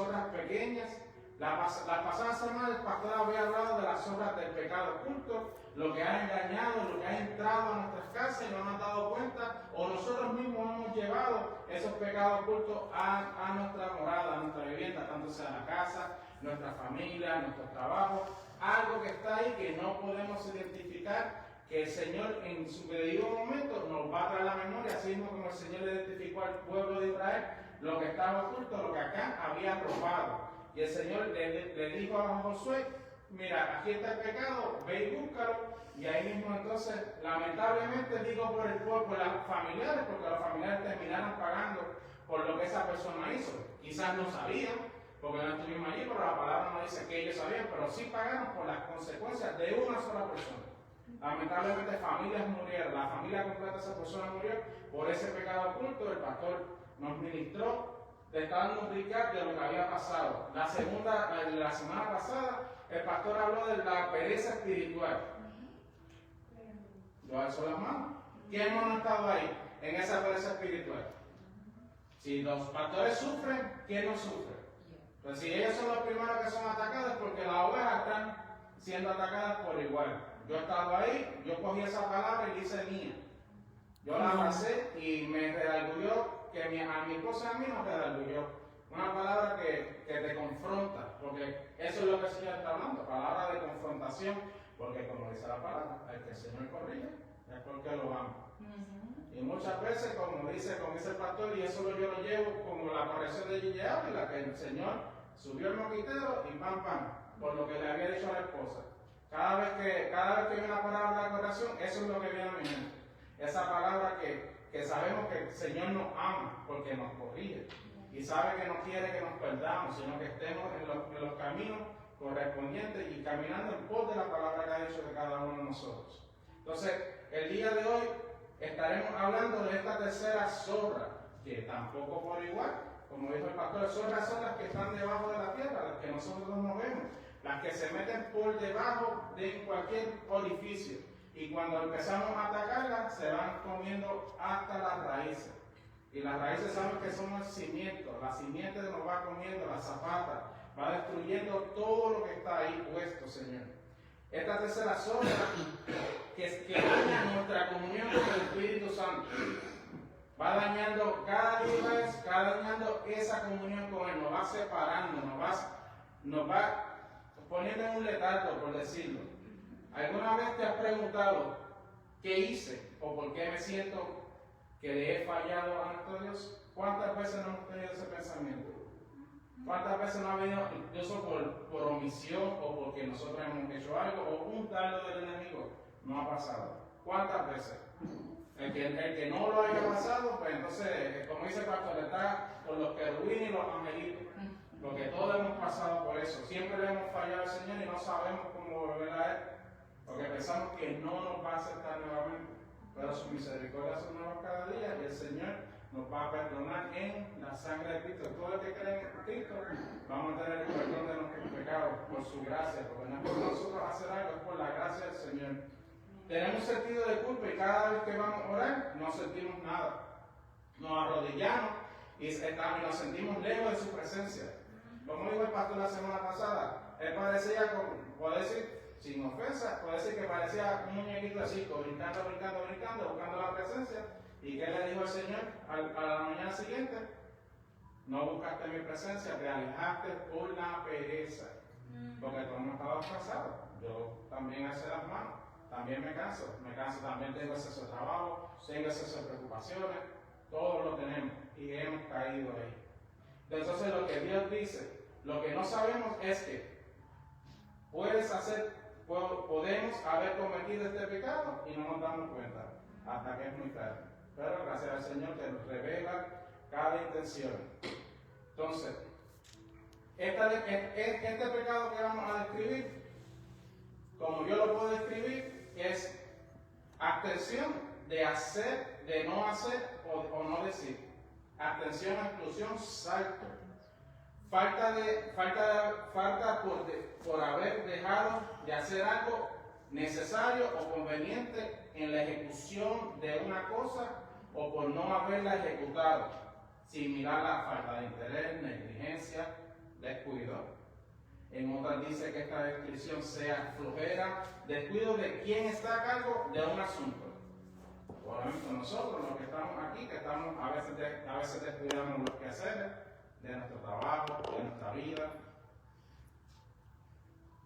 zorras pequeñas. La pasada semana el pastor había hablado de las zorras del pecado oculto, lo que ha engañado, lo que ha entrado a nuestras casas y no nos hemos dado cuenta, o nosotros mismos hemos llevado esos pecados ocultos a nuestra morada, a nuestra vivienda, tanto sea la casa, nuestra familia, nuestro trabajo, algo que está ahí que no podemos identificar, que el Señor en su debido momento nos va a traer la memoria, así mismo como el Señor le identificó al pueblo de Israel lo que estaba oculto, lo que acá había robado. Y el Señor le dijo a Josué, mira, aquí está el pecado, ve y búscalo. Y ahí mismo entonces, lamentablemente digo por el pueblo, por los familiares, porque los familiares terminaron pagando por lo que esa persona hizo. Quizás no sabían, porque no estuvimos allí, pero la palabra no dice que ellos sabían, pero sí pagaron por las consecuencias de una sola persona. Lamentablemente familias murieron, la familia completa de esa persona murió por ese pecado oculto. El pastor nos ministró, le estaba dando un recap de lo que había pasado. La semana pasada, el pastor habló de la pereza espiritual. Yo alzo las manos. ¿Quién no ha estado ahí en esa pereza espiritual? Si los pastores sufren, ¿quién no sufre? Pues si ellos son los primeros que son atacados, porque las ovejas están siendo atacadas por igual. Yo estaba ahí, yo cogí esa palabra y hice mía. Yo la abracé y me redarguyó, que a mi esposa y a mí nos redarguyó. Una palabra que te confronta, porque eso es lo que el Señor está hablando, palabra de confrontación, porque como dice la palabra, el que el Señor corrige es porque lo ama. Y muchas veces, como dice el pastor, y eso yo lo llevo como la corrección de Gigi Ávila, que el Señor subió el moquitero y pam, por lo que le había dicho a la esposa. Cada vez que viene una palabra de la corrección, eso es lo que viene a mi mente. Esa palabra que sabemos que el Señor nos ama porque nos corrige y sabe que no quiere que nos perdamos, sino que estemos en los caminos correspondientes y caminando en pos de la palabra que ha dicho de cada uno de nosotros. Entonces, el día de hoy estaremos hablando de esta tercera zorra, que tampoco por igual, como dijo el pastor, zorras son las que están debajo de la tierra, las que nosotros no vemos, las que se meten por debajo de cualquier orificio. Y cuando empezamos a atacarlas, se van comiendo hasta las raíces. Y las raíces saben que son el cimiento. La simiente nos va comiendo, la zapata, va destruyendo todo lo que está ahí puesto, Señor. Esta tercera zorra que daña nuestra comunión con el Espíritu Santo. Va dañando cada día, dañando esa comunión con Él. Nos va separando, nos va poniendo en un letargo, por decirlo. ¿Alguna vez te has preguntado qué hice o por qué me siento que le he fallado a nuestro Dios? ¿Cuántas veces no hemos tenido ese pensamiento? ¿Cuántas veces no ha venido incluso por omisión o porque nosotros hemos hecho algo o un dardo del enemigo? No ha pasado. ¿Cuántas veces? El que no lo haya pasado, pues entonces, como dice el pastor, está con los querubines y los angelitos. Porque todos hemos pasado por eso. Siempre le hemos fallado al Señor y no sabemos cómo volver a Él. Porque pensamos que no nos va a aceptar nuevamente. Pero su misericordia son nuevas cada día y el Señor nos va a perdonar en la sangre de Cristo. Todo el que cree en Cristo, vamos a tener el perdón de nuestros pecados por su gracia. Porque no es por nosotros hacer algo, es por la gracia del Señor. Tenemos sentido de culpa y cada vez que vamos a orar no sentimos nada. Nos arrodillamos y nos sentimos lejos de su presencia. Como dijo el pastor la semana pasada, él parecía, puede decir, sin ofensa, puede decir que parecía un muñequito de circo, brincando, buscando la presencia. ¿Y qué le dijo el Señor a la mañana siguiente? No buscaste mi presencia, te alejaste por la pereza. Porque tú no estabas cansado. Yo también alcé las manos. También me canso, también tengo exceso de trabajo, tengo exceso de preocupaciones, todos lo tenemos y hemos caído ahí. Entonces lo que Dios dice, lo que no sabemos es que podemos haber cometido este pecado y no nos damos cuenta hasta que es muy tarde. Pero gracias al Señor que nos revela cada intención. Entonces, este pecado que vamos a describir, como yo lo puedo describir, es abstención de hacer, de no hacer o no decir. Abstención, exclusión, salto. Falta por haber dejado de hacer algo necesario o conveniente en la ejecución de una cosa o por no haberla ejecutado. Similar a la falta de interés, negligencia, descuido. En otras dice que esta descripción sea flojera, descuido de quien está a cargo de un asunto. Por ejemplo, nosotros, los que estamos aquí, que estamos a veces descuidamos los quehaceres de nuestro trabajo, de nuestra vida.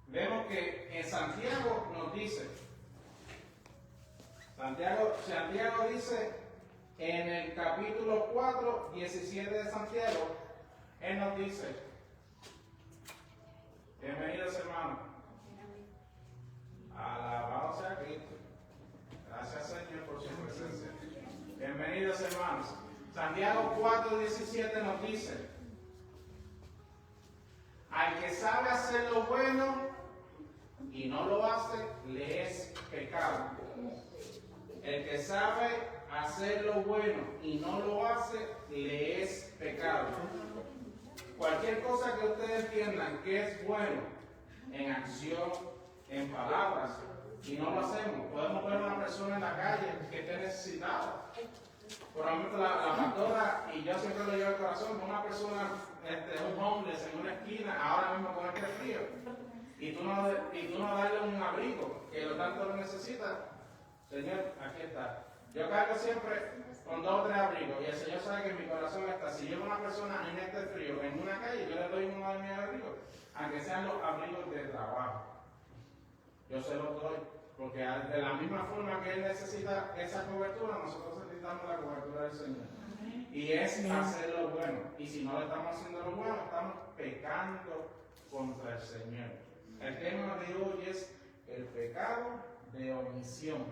Vemos que en Santiago nos dice, Santiago dice en el capítulo 4, 17 de Santiago, él nos dice, bienvenidos hermanos, alabado sea Cristo, gracias Señor por su presencia, bienvenidos hermanos. Santiago 4, 17 nos dice, al que sabe hacer lo bueno y no lo hace, le es pecado. El que sabe hacer lo bueno y no lo hace, le es pecado. Cualquier cosa que ustedes entiendan que es bueno en acción, en palabras, y no lo hacemos. Podemos ver a una persona en la calle que esté necesitada. Por ejemplo, la pastora, y yo siempre lo llevo al corazón, una persona, un homeless en una esquina, ahora mismo con este frío, y tú no darle un abrigo, que lo tanto lo necesita. Señor, aquí está. Yo cargo siempre con 2 o 3 abrigos, y el Señor sabe que en mi corazón está. Si yo veo a una persona en este frío, en una calle, yo le doy uno de mis abrigos, aunque sean los abrigos de trabajo. Yo se los doy, porque de la misma forma que Él necesita esa cobertura, nosotros necesitamos la cobertura del Señor. Y es hacer lo bueno. Y si no le estamos haciendo lo bueno, estamos pecando contra el Señor. El tema de hoy es el pecado de omisión.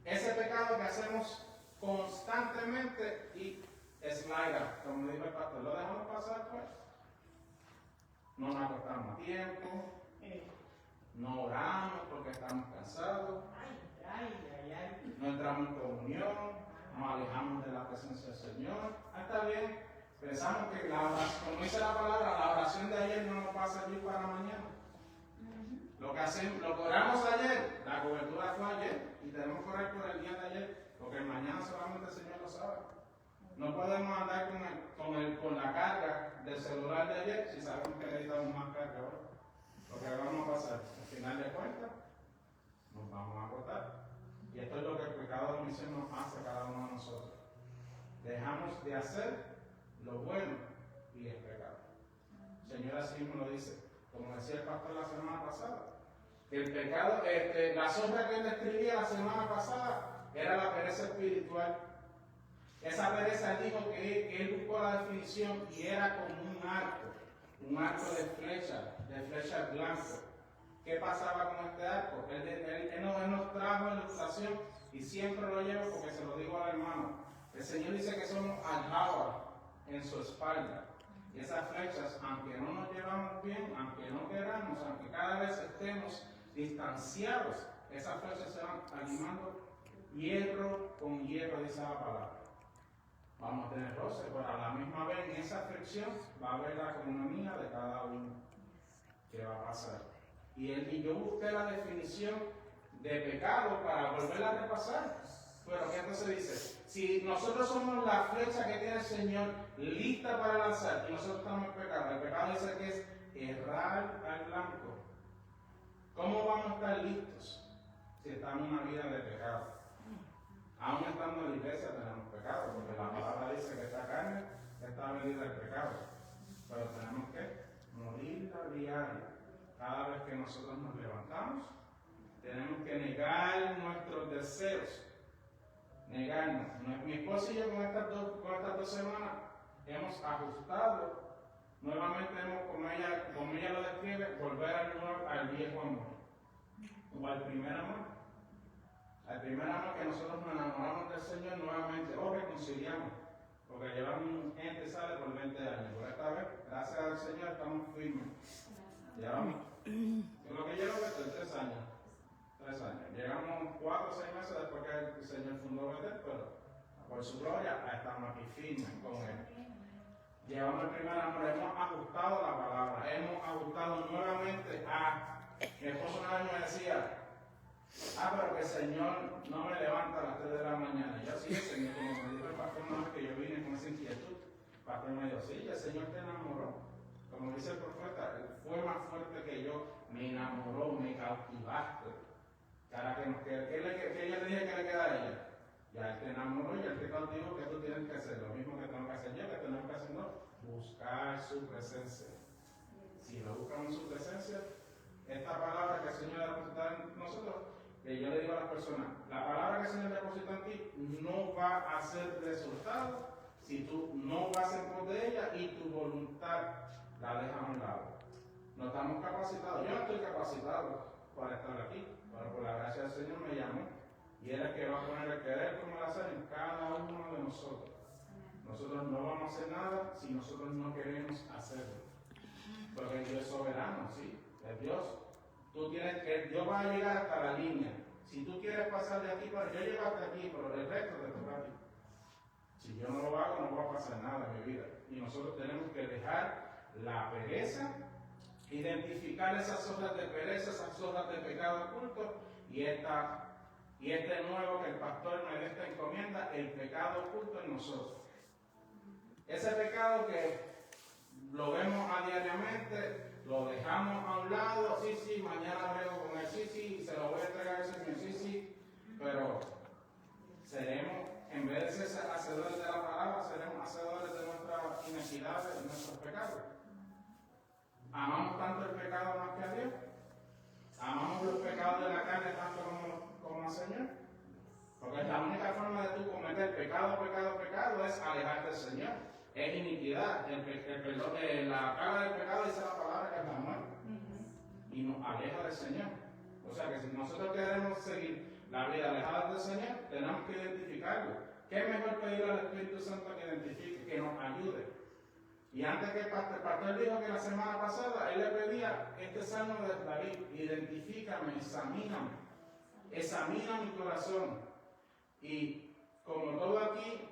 Ese pecado que hacemos constantemente y slide out, como dijo el pastor, lo dejamos pasar pues. No nos acostamos a tiempo, no oramos porque estamos cansados, no entramos en comunión, nos alejamos de la presencia del Señor. Está bien, pensamos que como dice la palabra, la oración de ayer no nos va a servir para mañana. Lo que oramos ayer, la cobertura fue ayer, y tenemos que orar por el día de ayer, porque mañana solamente el Señor lo sabe. No podemos andar con la carga del celular de ayer si sabemos que necesitamos más carga ahora. Lo que vamos a pasar, al final de cuentas, nos vamos a agotar. Y esto es lo que el pecado de omisión nos hace a cada uno de nosotros. Dejamos de hacer lo bueno y es pecado. El Señor así mismo lo dice, como decía el pastor la semana pasada. El pecado, la sombra que él describía la semana pasada era la pereza espiritual. Esa pereza dijo que él buscó la definición y era como un arco de flechas blancas. ¿Qué pasaba con este arco? Él nos trajo la ilustración y siempre lo llevo porque se lo digo al hermano. El Señor dice que somos aljaba en su espalda. Y esas flechas, aunque no nos llevamos bien, aunque no queramos, aunque cada vez estemos distanciados, esas flechas se van animando hierro con hierro, dice la palabra. Vamos a tener roce, pero a la misma vez en esa fricción va a haber la comunión de cada uno que va a pasar. Y yo busqué la definición de pecado para volverla a repasar. Pero ¿qué entonces dice? Si nosotros somos la flecha que tiene el Señor lista para lanzar y nosotros estamos en pecado, el pecado dice que es errar al blanco. ¿Cómo vamos a estar listos si estamos en una vida de pecado? Aún estando en la iglesia tenemos pecado, porque la palabra dice que esta carne está venida del pecado. Pero tenemos que morir a diario. Cada vez que nosotros nos levantamos, tenemos que negar nuestros deseos. Negarnos. Mi esposa y yo con estas dos semanas hemos ajustado. Nuevamente como ella lo describe, volver al viejo amor. O al primer amor. Al primer amor que nosotros nos enamoramos del Señor nuevamente, o reconciliamos, porque llevamos gente sale por 20 años, por esta vez, gracias al Señor, estamos firmes. Llevamos, yo lo que llevo es 3 años. Llegamos 4 o 6 meses después que el Señor fundó Betel, pero por su gloria estamos aquí firmes con Él. Llevamos el primer amor, hemos ajustado la palabra, hemos ajustado nuevamente mi esposo una vez me decía, pero que el Señor no me levanta a las 3 de la mañana. Y yo sí, el Señor, como me dijo el pastor una vez que yo vine con esa inquietud, el pastor me dijo, sí, el Señor te enamoró. como dice el profeta, fue más fuerte que yo, me enamoró, me cautivaste. ¿Qué ella le dije que le queda a ella? Ya él te enamoró y él te cautivó, que tú tienes que hacer lo mismo que tengo que hacer yo, que tenemos que hacer buscar su presencia. Si no buscamos su presencia, esta palabra que el Señor ha depositado en nosotros, que yo le digo a las personas, la palabra que el Señor depositó en ti no va a hacer resultado si tú no vas en pos de ella y tu voluntad la dejas a un lado. No estamos capacitados, yo no estoy capacitado para estar aquí, pero por la gracia del Señor me llamó y Él es el que va a poner el querer como el hacer en cada uno de nosotros. Nosotros no vamos a hacer nada si nosotros no queremos hacerlo. Porque Dios es soberano, ¿sí? Es Dios. Dios va a llegar hasta la línea. Si tú quieres pasar de aquí para yo llego hasta aquí, pero el resto te toca a ti. Si yo no lo hago, no va a pasar nada en mi vida. Y nosotros tenemos que dejar la pereza, identificar esas hojas de pereza, esas hojas de pecado oculto y este nuevo que el pastor me dé esta encomienda, el pecado oculto en nosotros. Ese pecado que lo vemos a diariamente, lo dejamos a un lado, sí, mañana brego con él, sí, se lo voy a entregar al Señor, sí, pero seremos, en vez de ser hacedores de la palabra, seremos hacedores de nuestras inequidades, de nuestros pecados. ¿Amamos tanto el pecado más que a Dios? ¿Amamos los pecados de la carne tanto como al Señor? Porque la única forma de tú cometer pecado es alejarte del Señor. Es iniquidad. La paga del pecado dice la palabra que es la muerte. Y nos aleja del Señor. O sea que si nosotros queremos seguir la vida alejada del Señor, tenemos que identificarlo. ¿Qué es mejor pedir al Espíritu Santo que identifique, que nos ayude? Y antes que el pastor dijo que la semana pasada, él le pedía este salmo de David: identifícame, examina mi corazón. Y como todo aquí,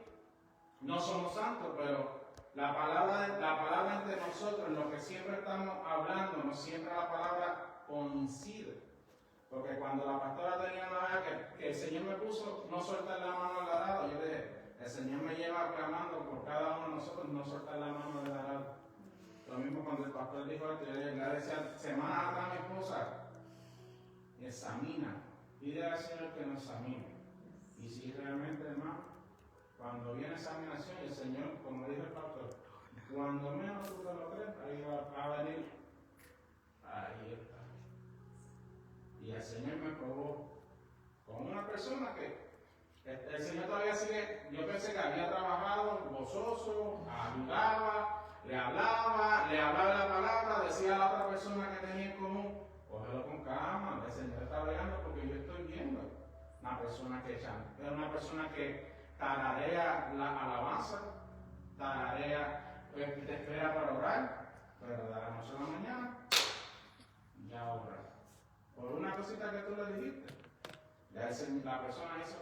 no somos santos, pero la palabra entre nosotros, lo que siempre estamos hablando, no siempre la palabra coincide. Porque cuando la pastora tenía una vez que el Señor me puso no soltar la mano al arado, yo dije, el Señor me lleva clamando por cada uno de nosotros no soltar la mano del arado. Lo mismo cuando el pastor dijo esto, yo le decía semanas atrás a mi esposa, examina, pide al Señor que nos examine. Y si realmente, hermano, cuando viene examinación, el Señor, como dijo el pastor, cuando menos tú te lo crees, ahí va a venir, ahí está. Y el Señor me probó con una persona que el Señor todavía sigue. Yo pensé que había trabajado gozoso, ayudaba, le hablaba la palabra, decía a la otra persona que tenía en común, cógelo con calma, el Señor está hablando porque yo estoy viendo una persona que es una persona que tararea la alabanza, tararea, te espera para orar, pero de la noche a la mañana ya ora. Por una cosita que tú le dijiste, ya la persona hizo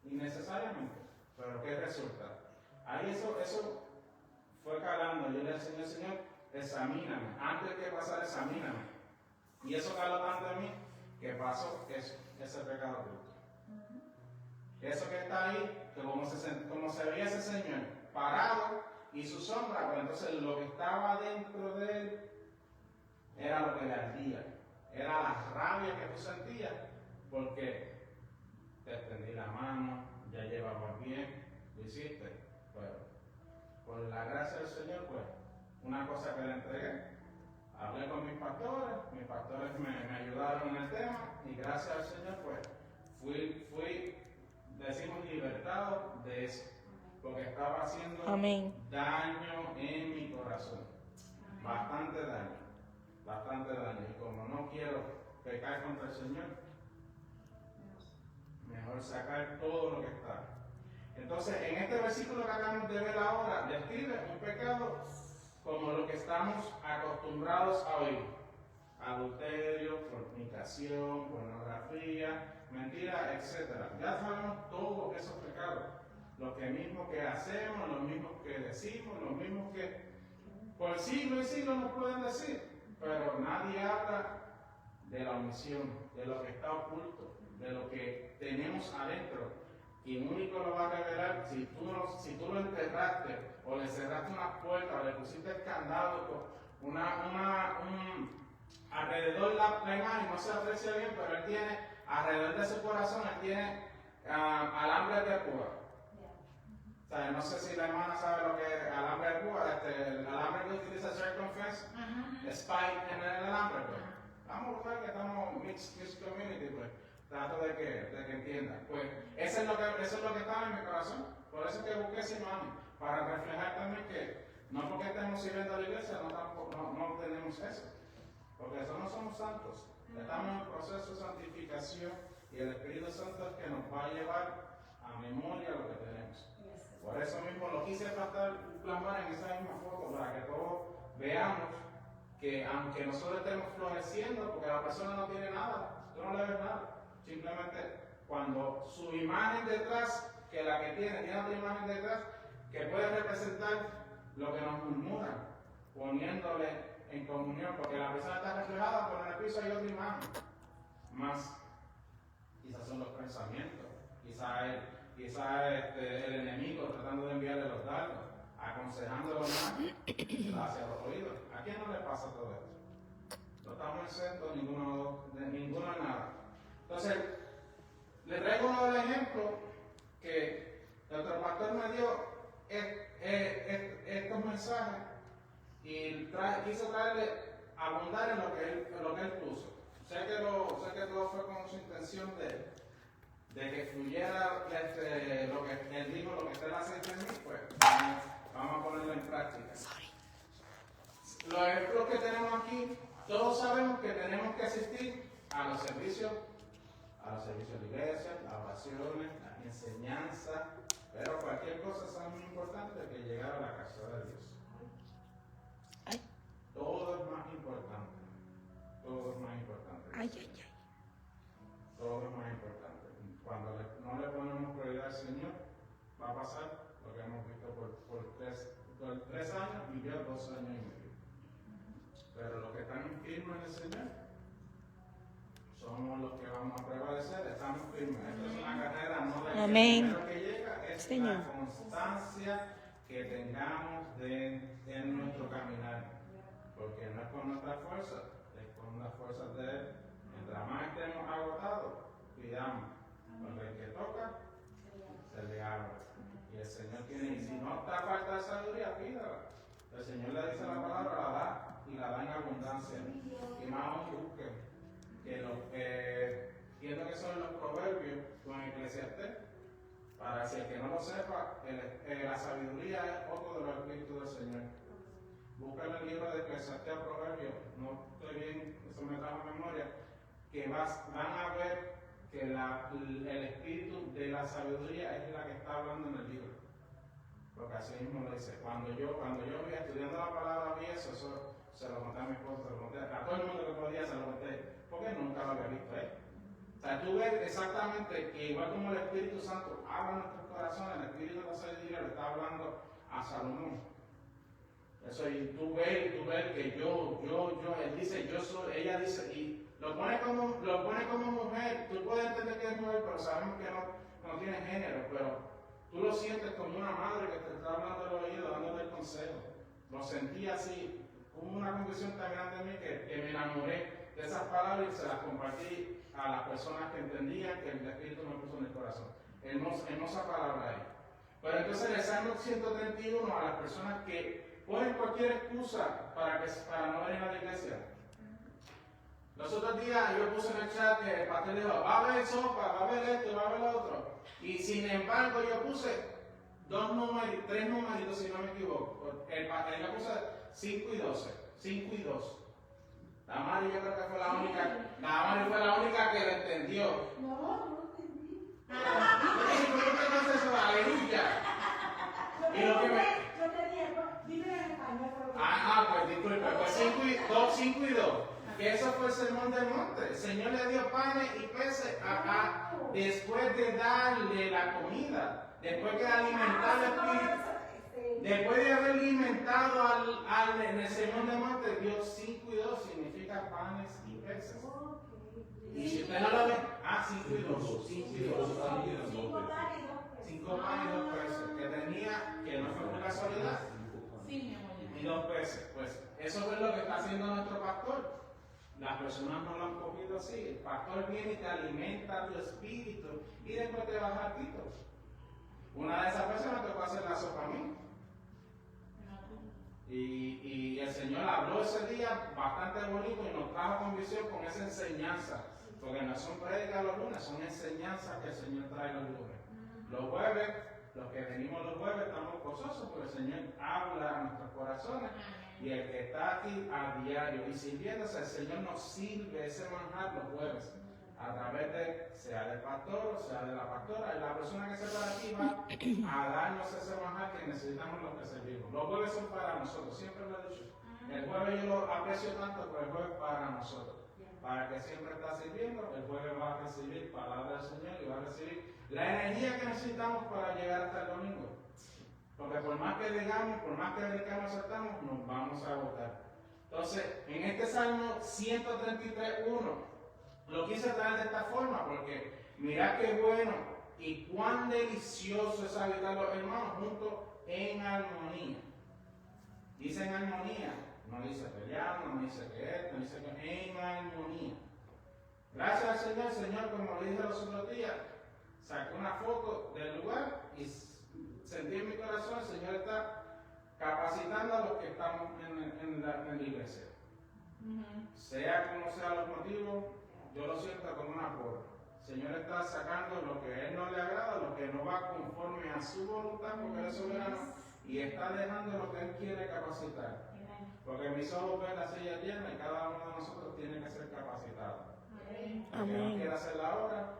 innecesariamente, pero ¿qué resulta? Ahí eso fue calando. Yo le decía al Señor, examíname, antes que pasar, examíname. Y eso caló tanto en mí que pasó ese pecado oculto. Eso que está ahí, que como se veía ese Señor parado y su sombra, pues entonces lo que estaba dentro de él era lo que le ardía. Era la rabia que tú sentías porque te extendí la mano, ya llevabas bien, lo hiciste, pero por la gracia del Señor, pues, una cosa que le entregué, hablé con mis pastores me ayudaron en el tema y gracias al Señor, pues, fui decimos, libertado de eso, porque estaba haciendo daño en mi corazón, bastante daño. Y como no quiero pecar contra el Señor, mejor sacar todo lo que está. Entonces, en este versículo que acabamos de ver ahora, describe un pecado como lo que estamos acostumbrados a oír: adulterio, fornicación, pornografía, mentira, etc. Ya sabemos todos esos pecados, lo mismo que hacemos, lo mismo que decimos, lo mismo que por siglos y siglos nos pueden decir. Pero nadie habla de la omisión, de lo que está oculto, de lo que tenemos adentro, y único lo va a revelar si tú lo enterraste o le cerraste una puerta o le pusiste el candado alrededor la imagen, no se aprecia bien, pero él tiene alrededor de su corazón, él tiene alambre de púa. O sea, no sé si la hermana sabe lo que es alambre de púa, el alambre que utiliza Circumference, spike en el alambre, pues. Vamos a ver que estamos mixed community, pues. Trato de que entiendan. Pues eso es lo que estaba en mi corazón. Por eso es que busqué esa imagen, para reflejar también que no porque estemos sirviendo a la iglesia, no tenemos eso. Porque eso no somos santos. Estamos en un proceso de santificación y el Espíritu Santo es que nos va a llevar a memoria lo que tenemos. Por eso mismo lo quise plasmar en esa misma foto, para que todos veamos que aunque nosotros estemos floreciendo, porque la persona no tiene nada, tú no le ves nada. Simplemente cuando su imagen detrás, que la que tiene otra imagen detrás, que puede representar lo que nos murmuran, poniéndole en comunión, porque la persona está reflejada, pero en el piso hay otra imagen. Más, quizás son los pensamientos, quizás el enemigo tratando de enviarle los dardos, aconsejándolo más hacia los oídos. ¿A quién no le pasa todo esto? No estamos exentos ninguno de nada. Entonces, le traigo uno del ejemplo que nuestro pastor me dio estos mensajes y quiso abundar en lo que él puso. Sé que todo fue con su intención de que fluyera lo que él dijo, lo que usted hace en mí, pues vamos a ponerlo en práctica. Los ejemplos que tenemos aquí, todos sabemos que tenemos que asistir a los servicios de la iglesia, las oraciones, las enseñanzas, pero cualquier cosa es muy importante que llegar a la casa de Dios. Todo es más importante. Todo es más importante. Todo es más importante. Cuando no le ponemos prioridad al Señor, va a pasar lo que hemos visto por 3 años y ya 2 años y medio. Pero los que están firmes en el Señor, somos los que vamos a prevalecer, estamos firmes. Esto es una carrera no de primero que llega, es Señor. La constancia que tengamos en nuestro caminar. Porque no es con nuestra fuerza, es con las fuerzas de Él. Mientras más estemos agotados, pidamos. Porque el que toca, se le abre. Y el Señor tiene, y si no está falta de sabiduría, pídala. El Señor le dice la palabra, la da, y la da en abundancia. Y más aún busquen. Entiendo que son los proverbios con Eclesiastés, para si el que no lo sepa, la sabiduría es otro de los espíritus del Señor. Busca en el libro de Eclesiastés o Proverbios, no estoy bien, eso me trajo a memoria, que van a ver que el espíritu de la sabiduría es la que está hablando en el libro. Porque así mismo lo dice. Cuando yo vi estudiando la palabra, vi eso se lo conté a mi esposa, se lo conté a todo el mundo que podía, se lo conté. Porque nunca lo había visto ahí. O sea, tú ves exactamente que igual como el Espíritu Santo habla en nuestros corazones, el Espíritu de la sabiduría le está hablando a Salomón. Eso, y tú ves que él dice, yo soy, ella dice, y lo pone como mujer. Tú puedes entender que es mujer, pero sabemos que no tiene género, pero tú lo sientes como una madre que te está hablando del oído, dándote el consejo. Lo sentí así, hubo una convicción tan grande en mí que me enamoré de esas palabras y se las compartí a las personas que entendían que el Espíritu me puso en el corazón. Hermosa palabra ahí. Pero entonces el Salmo 131 a las personas que ponen cualquier excusa para no venir a la iglesia. Los otros días yo puse en el chat que el pastor dijo, va a haber sopa, va a haber esto, va a haber lo otro. Y sin embargo yo puse 3 numeritos si no me equivoco. El pastor yo puse 5 y 12. 5 y 2. La Mari yo creo que fue la única que lo entendió. No entendí. ¿Cómo te haces eso? Aleluya. Y lo que yo te dije, dime en español. Pues disculpe, pues 5 y 2. Que eso fue el sermón del monte. El Señor le dio panes y peces después de darle la comida, después de alimentar el espíritu. Después de haber alimentado en el sermón del monte, dio 5 y 2, significa panes y peces. Y si usted no lo ve, 5 y 2. 5 y 2. 5 panes y 2 peces, que tenía, que no fue por casualidad, Sí, mi amor. y 2 peces. Pues eso es lo que está haciendo nuestro pastor. Las personas no lo han cogido así. El pastor viene y te alimenta tu espíritu y después te baja quitos. Una de esas personas tocó hacer la sopa a mí. Y el Señor habló ese día bastante bonito y nos trajo convicción con esa enseñanza. Porque no son prédicas los lunes, son enseñanzas que el Señor trae los lunes. Los jueves, los que venimos los jueves, estamos gozosos porque el Señor habla a nuestros corazones. Y el que está aquí a diario y sirviéndose, el Señor nos sirve ese manjar los jueves. A través de, sea del pastor o sea de la pastora, y la persona que se para aquí va a darnos ese manjar que necesitamos los que servimos. Los jueves son para nosotros, siempre lo he dicho. El jueves yo lo aprecio tanto, pero el jueves para nosotros. Para que siempre está sirviendo, el jueves va a recibir palabra del Señor y va a recibir la energía que necesitamos para llegar hasta el domingo. Porque por más que digamos, por más que dedicamos, aceptamos, nos vamos a agotar. Entonces, en este Salmo 133:1, lo quise traer de esta forma porque mirad qué bueno y cuán delicioso es habitar los hermanos juntos en armonía. Dice en armonía, no dice peleando, no dice que esto, no dice que en armonía. Gracias al Señor, Señor, como le dije los otros días, saqué una foto del lugar y sentí en mi corazón, el Señor está capacitando a los que estamos en la iglesia. Sea como sean los motivos, yo lo siento como una prueba. El Señor está sacando lo que a Él no le agrada, lo que no va conforme a su voluntad, porque Él es soberano, y está dejando lo que Él quiere capacitar. Porque mis ojos ven la silla llena y cada uno de nosotros tiene que ser capacitado. El que no quiera hacer la obra,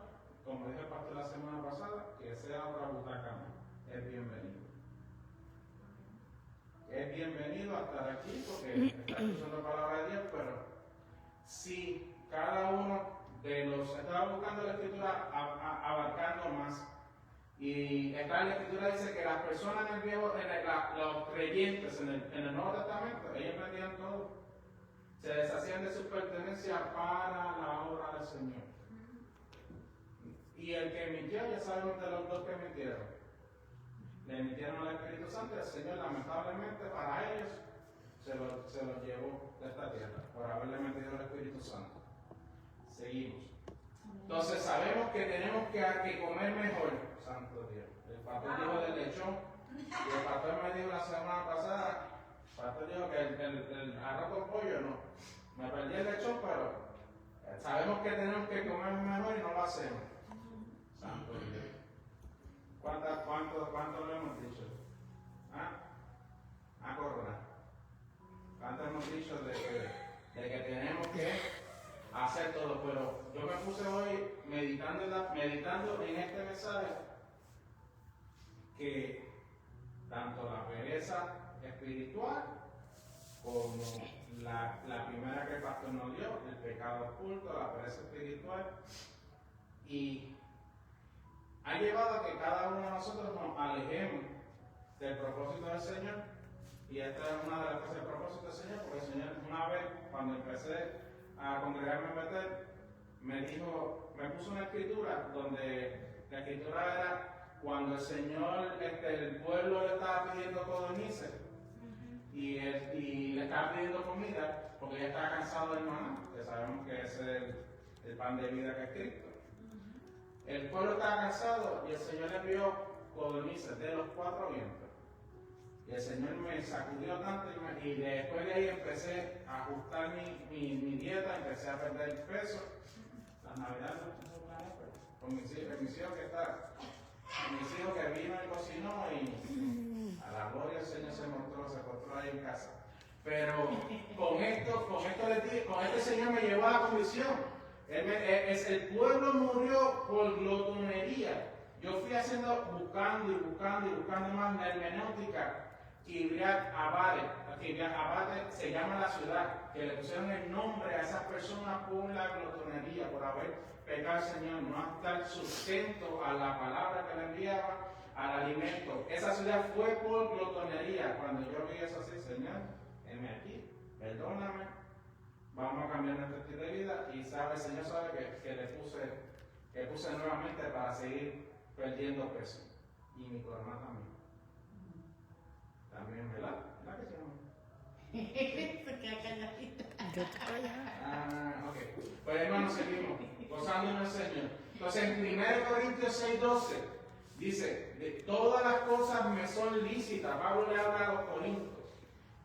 como dijo el pastor la semana pasada, que sea otra butaca más. Es bienvenido. Es bienvenido a estar aquí porque está escuchando la palabra de Dios, pero si cada uno de los estaba buscando la escritura abarcando más, y está en la escritura dice que las personas en el viejo, los creyentes en el Nuevo Testamento, ellos vendían todo, se deshacían de su pertenencia para la obra del Señor. Y el que mintió, ya sabemos de los dos que mintieron. Le mintieron al Espíritu Santo y el Señor, lamentablemente para ellos, se los llevó de esta tierra por haberle mentido al Espíritu Santo. Seguimos. Entonces sabemos que tenemos que comer mejor. Santo Dios. El pastor dijo del lechón y el pastor me dijo la semana pasada, el pastor dijo que el arroz con pollo no. Me perdí el lechón, pero sabemos que tenemos que comer mejor y no lo hacemos. Santo Dios. ¿Cuánto lo hemos dicho? ¿Ah? Corona. ¿Cuánto hemos dicho de que tenemos que hacer todo? Pero yo me puse hoy meditando en este mensaje que tanto la pereza espiritual como la primera que el pastor nos dio, el pecado oculto, la pereza espiritual, y ha llevado a que cada uno de nosotros nos alejemos del propósito del Señor. Y esta es una de las cosas del propósito del Señor, porque el Señor una vez, cuando empecé a congregarme en Betel, me puso una escritura donde la escritura era cuando el Señor, el pueblo le estaba pidiendo codornices y le estaba pidiendo comida porque ya estaba cansado del maná, que sabemos que ese es el pan de vida que es Cristo. El pueblo estaba cansado y el Señor le envió codornices de los 4 vientos. Y el Señor me sacudió tanto y después de ahí empecé a ajustar mi dieta, empecé a perder peso. Las navidades con mis hijos que vino y cocinó y a la gloria del Señor se mostró ahí en casa. Pero con este Señor me llevó a la convicción. El pueblo murió por glotonería. Yo fui buscando más la hermenéutica. Kiryat Abade se llama la ciudad, que le pusieron el nombre a esas personas por la glotonería, por haber pecado al Señor, no dar sustento a la palabra que le enviaba, al alimento. Esa ciudad fue por glotonería. Cuando yo vi eso así, Señor, heme aquí, perdóname, vamos a cambiar nuestro estilo de vida. Y el Señor sabe que le puse nuevamente para seguir perdiendo peso. y mi corona también. También, ¿verdad? ¿Verdad que sí, ok. Pues hermanos, seguimos gozando en el Señor. Entonces en 1 Corintios 6:12 dice, de todas las cosas me son lícitas. Pablo le habla a los corintios.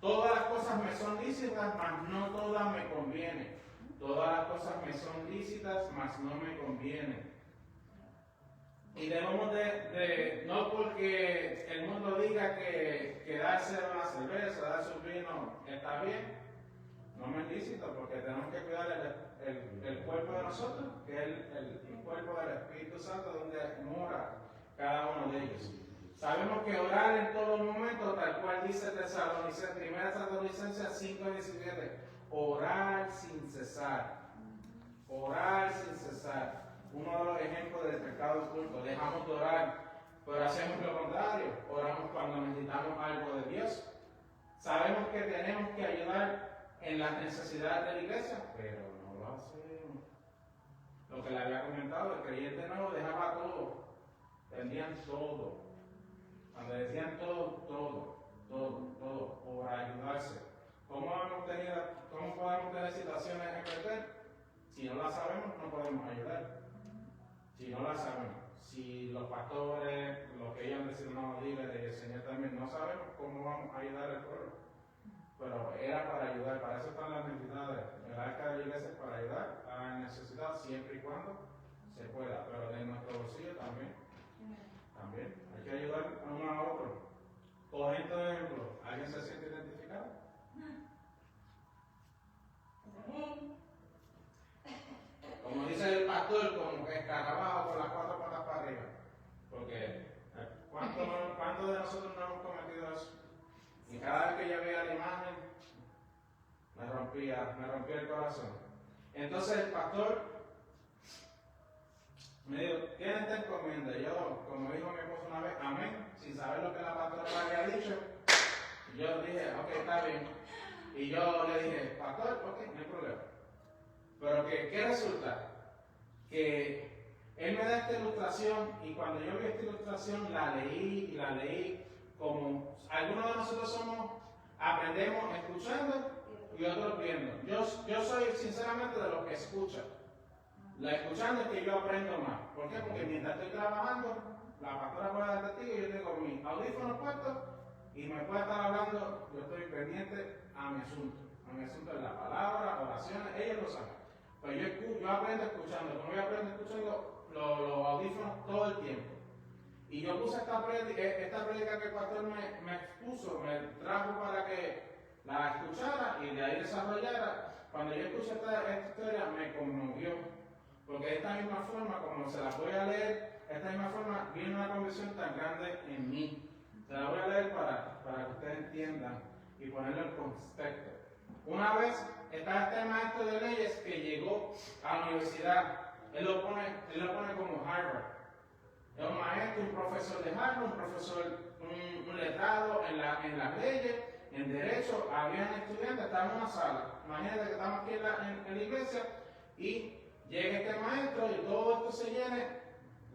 Todas las cosas me son lícitas, mas no todas me convienen. Todas las cosas me son lícitas, mas no me convienen. Y debemos no porque el mundo diga que darse una cerveza, darse un vino está bien, no es lícito, porque tenemos que cuidar el cuerpo de nosotros, que es el cuerpo del Espíritu Santo, donde mora cada uno de ellos. Sabemos que orar en todo momento, tal cual dice 1 Tesalonicenses 5:17, orar sin cesar. Orar sin cesar. Uno de los ejemplos del pecado oculto. Dejamos de orar, pero hacemos lo contrario. Oramos cuando necesitamos algo de Dios. Sabemos que tenemos que ayudar en las necesidades de la iglesia, pero no lo hacemos. Lo que le había comentado, el creyente nuevo dejaba todo. Vendían todo. Cuando decían todo por ayudarse. ¿Cómo podemos tener situaciones en perder? Si no las sabemos, no podemos ayudar. Si no las sabemos, si los pastores, los que ellos deciden no líderes y el Señor también no sabemos cómo vamos a ayudar al pueblo. Pero era para ayudar, para eso están las necesidades. El arca de la iglesia es para ayudar a la necesidad siempre y cuando se pueda, pero de nuestro bolsillo también. También hay que ayudar a uno a otro. Por ejemplo, ¿alguien se siente identificado? Como dice el pastor, como que escarabajo con las 4 patas para arriba. Porque ¿cuántos de nosotros no hemos cometido eso? Y cada vez que yo veía la imagen, me rompía el corazón. Entonces el pastor me dijo, ¿quién te encomienda? Yo, como dijo mi esposo una vez, amén, sin saber lo que la pastora me había dicho. Yo dije, ok, está bien. Y yo le dije, pastor, ok, no hay problema. Pero ¿qué resulta? Que él me da esta ilustración y cuando yo vi esta ilustración la leí como algunos de nosotros aprendemos escuchando y otros viendo. Yo soy sinceramente de los que escuchan. La escuchando es que yo aprendo más. ¿Por qué? Porque mientras estoy trabajando, la pastora puede dar testigo y yo tengo mis audífonos puestos y me puede estar hablando, yo estoy pendiente a mi asunto. A mi asunto es la palabra, oraciones, ellos lo saben. Pero yo aprendo escuchando. Como yo aprendo escuchando los audífonos todo el tiempo. Y yo puse esta prédica que el pastor me expuso, me trajo para que la escuchara y de ahí desarrollara. Cuando yo escuché esta historia me conmovió. Porque de esta misma forma, como se la voy a leer, de esta misma forma viene una convicción tan grande en mí. Se la voy a leer para que ustedes entiendan y ponerlo en contexto. Una vez está este maestro de leyes que llegó a la universidad. Él lo pone como Harvard. Es un maestro, un profesor de Harvard, un letrado en las leyes, en derecho. Habían estudiantes, estaban en una sala. Imagínense que estamos aquí en la iglesia y llega este maestro y todo esto se llene.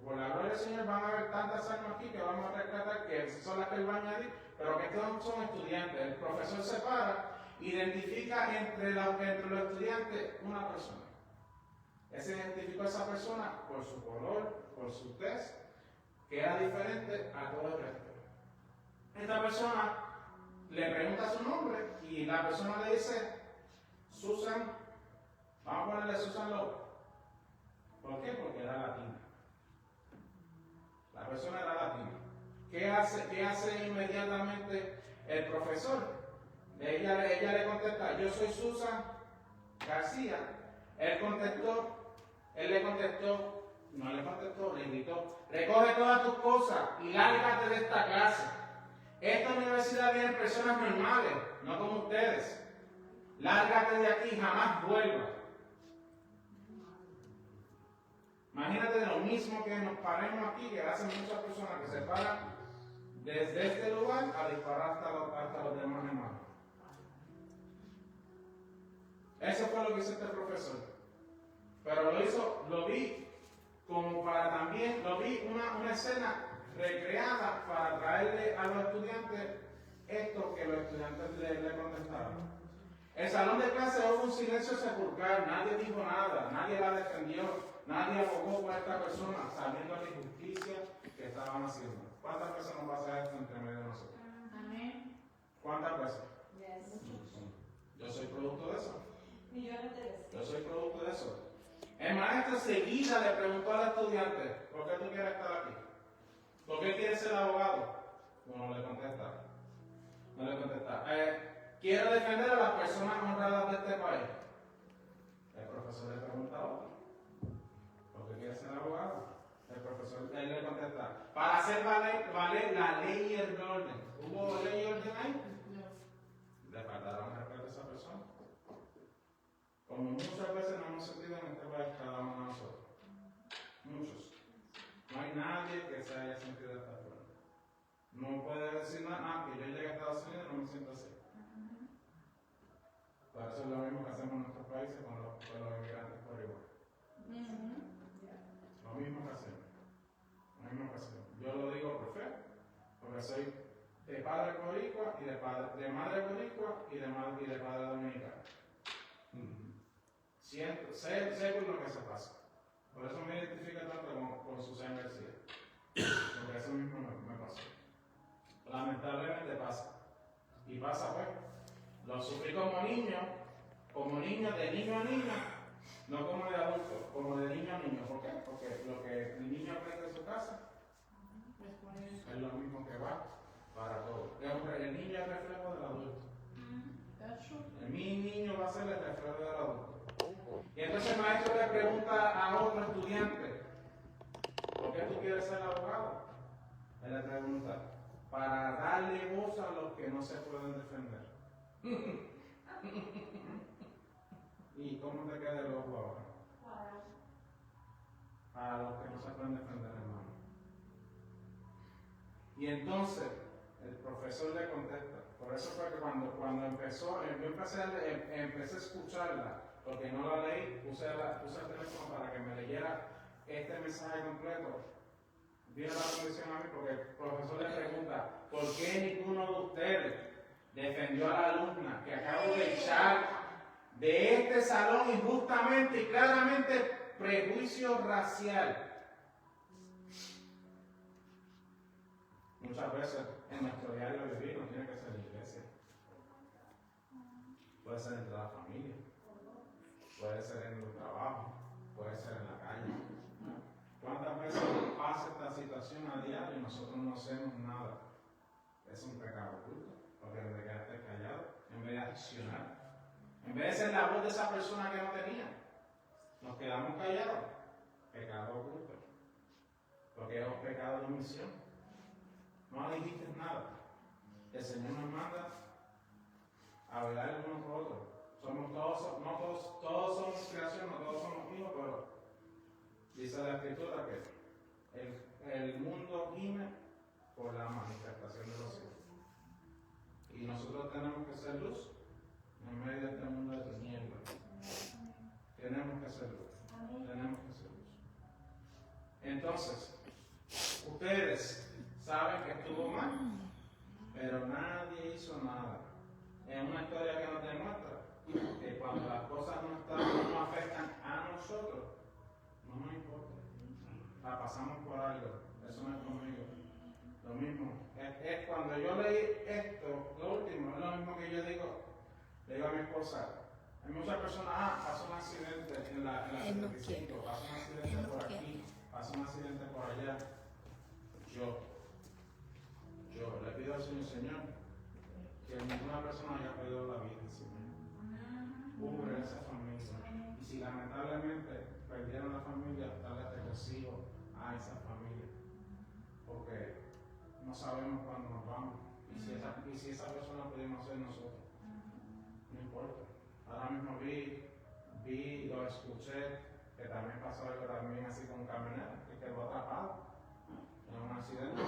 Por la gloria del Señor van a haber tantas almas aquí que vamos a rescatar, que son las que él va a añadir, pero que estos son estudiantes. El profesor se para, identifica entre los estudiantes una persona. Él se identificó a esa persona por su color, por su tez, que era diferente a todo el resto. Esta persona le pregunta su nombre y la persona le dice Susan, vamos a ponerle Susan López. ¿Por qué? Porque era latina. La persona era latina. ¿Qué hace inmediatamente el profesor? Ella le contesta, yo soy Susan García. Él le contestó, le gritó, recoge todas tus cosas y lárgate de esta clase. Esta universidad viene personas normales, no como ustedes. Lárgate de aquí, jamás vuelvas. Imagínate lo mismo que nos paremos aquí, que hacen muchas personas que se paran desde este lugar a disparar hasta los demás hermanos. Eso fue lo que hizo este profesor. Pero lo vi como para también, lo vi una escena recreada para traerle a los estudiantes esto que los estudiantes le contestaron. El salón de clase hubo un silencio sepulcral, nadie dijo nada, nadie la defendió, nadie abogó por esta persona, sabiendo la injusticia que estaban haciendo. ¿Cuántas veces nos pasa esto entre medio de nosotros? Amén. ¿Cuántas veces? Yes. Yo soy producto de eso. Millones de veces. Yo soy producto de eso. El maestro seguida le preguntó al estudiante, ¿por qué tú quieres estar aquí? ¿Por qué quieres ser abogado? No le contesta. No le contesta. Quiero defender a las personas honradas de este país. El profesor le pregunta a otro, ¿por qué quieres ser abogado? El profesor él le contesta, para hacer valer la ley y el orden. ¿Hubo ley y orden ahí? Le faltaron respeto a esa persona. Como muchas veces nos hemos sentido en este país cada uno de nosotros. Muchos. No hay nadie que se haya sentido de esta forma. No puede decir nada, que yo llegue a Estados Unidos y no me siento así. Por eso es lo mismo que hacemos en nuestros países con los inmigrantes por igual. Lo mismo que hacemos. Lo mismo que hacemos. Yo lo digo por fe, porque soy de padre boricua y de madre boricua y de padre dominicano. Sé por lo que se pasa. Por eso me identifico tanto con Susana García. Porque eso mismo me pasó. Lamentablemente pasa. Y pasa pues. Lo sufrí como niño, de niño a niño, no como de adulto, como de niño a niño. ¿Por qué? Porque lo que el niño aprende en su casa es lo mismo que va para todos. El niño es el reflejo del adulto. Mi niño va a ser el reflejo del adulto. Y entonces el maestro le pregunta a otro estudiante, ¿por qué tú quieres ser abogado? Él le pregunta, para darle voz a los que no se pueden defender. ¿Y cómo te queda el ojo ahora? Para los que no se pueden defender, hermano. Y entonces el profesor le contesta. Por eso fue que cuando empezó, yo empecé a escucharla, porque no la leí, puse el teléfono para que me leyera este mensaje completo. Vino la condición a mí porque el profesor le pregunta, ¿por qué ninguno de ustedes defendió a la alumna que acabo de echar de este salón injustamente y claramente prejuicio racial? Muchas veces en nuestro diario vivir no tiene que ser en la iglesia. Puede ser entre la familia, puede ser en el trabajo, puede ser en la calle. ¿Cuántas veces pasa esta situación a diario y nosotros no hacemos nada? Es un pecado oculto, porque en vez de quedarte callado, en vez de accionar, en vez de ser la voz de esa persona que no tenía, nos quedamos callados. Pecado oculto, porque es un pecado de omisión. No dijiste nada. El Señor nos manda a velar el uno por otro. Todos somos creación, no todos somos hijos, pero dice la Escritura que el mundo gime por la manifestación de los hijos. Y nosotros tenemos que ser luz en medio de este mundo de tinieblas. Tenemos que ser luz. Tenemos que ser luz. Entonces, ustedes saben que estuvo mal, pero nadie hizo nada. Es una historia que nos demuestra que cuando las cosas no afectan a nosotros, no nos importa. La pasamos por algo. Eso no es conmigo. Lo mismo. Es cuando yo leí esto, lo último, es lo mismo que yo le digo a mi esposa. Hay muchas personas, pasó un accidente en la 75, pasó un accidente por aquí, pasó un accidente por allá. Yo le pido al Señor, que ninguna persona haya perdido la vida, Señor. Cubre esa familia. Y si lamentablemente perdieron la familia, darle recibo a esa familia. Porque no sabemos cuándo nos vamos. Y si esa persona pudimos ser nosotros. No importa. Ahora mismo vi, lo escuché, que también pasó algo también así con un camionero, que quedó atrapado en un accidente.